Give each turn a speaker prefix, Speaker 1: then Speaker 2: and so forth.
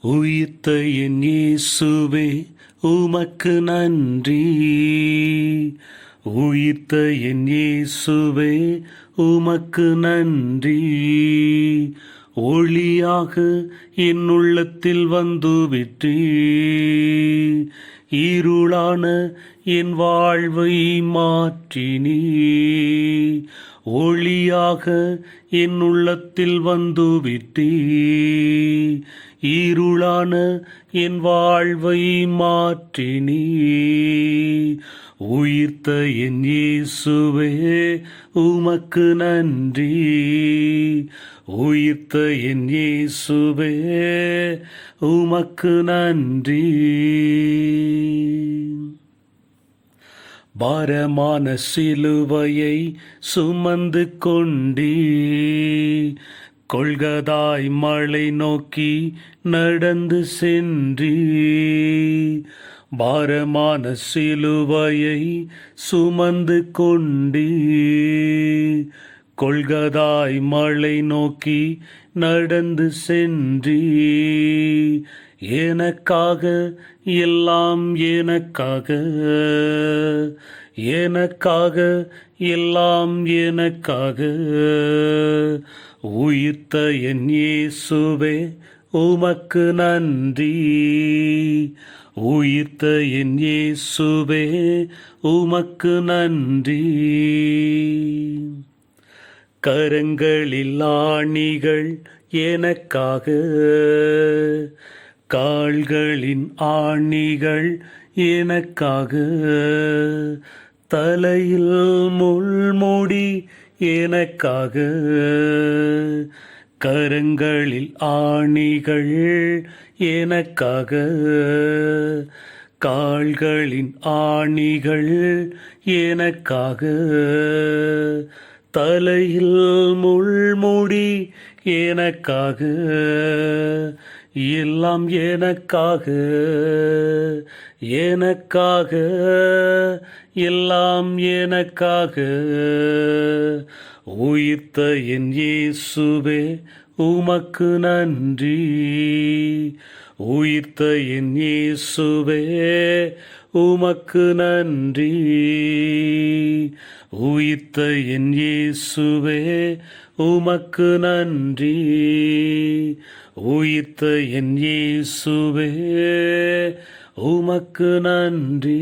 Speaker 1: உயிர்த்த என் இயேசுவே உமக்கு நன்றி. உயிர்த்த என் இயேசுவே உமக்கு நன்றி. ஒளியாக என் உள்ளத்தில் வந்துவிட்டீ, இருளான என் வாழ்வை மாற்றினீ. ஒளியாக என் உள்ளத்தில் வந்துவிட்டீ, இருளான என் வாழ்வை மாற்றினீ. உயிர்த்த என் இயேசுவே உமக்கு நன்றி. உயிர்த்த என் இயேசுவே உமக்கு நன்றி. பாரமான சிலுவையை சுமந்து கொண்டீ, கொள்கதாய் மலை நோக்கி நடந்து சென்றீ. பாரமான சிலுவையை சுமந்து கொண்டீ, கொள்கதாய் மலை நோக்கி நடந்து சென்றீ. எனக்காக எல்லாம் எனக்காக, எனக்காக எல்லாம் எனக்காக. உயிர்த்த என் இயேசுவே உமக்கு நன்றி. உயிர்த்த என் இயேசுவே உமக்கு நன்றி. கரங்களில் ஆணிகள் எனக்காக, கால்களின் ஆணிகள் எனக்காக. தலையில் முள்முடி எனக்காக. கரங்களில் ஆணிகள் எனக்காக, கால்களின் ஆணிகள் எனக்காக. தலையில் முள்முடி எனக்காக. எல்லாம் எனக்காக, எனக்காக எல்லாம் எனக்காக. உயிர்த்த என் இயேசுவே உமக்கு நன்றி. உயிர்த்த என் இயேசுவே உமக்கு நன்றி. உயிர்த்த என் இயேசுவே உமக்கு நன்றி. உயிர்த்த என் இயேசுவே உமக்கு நன்றி.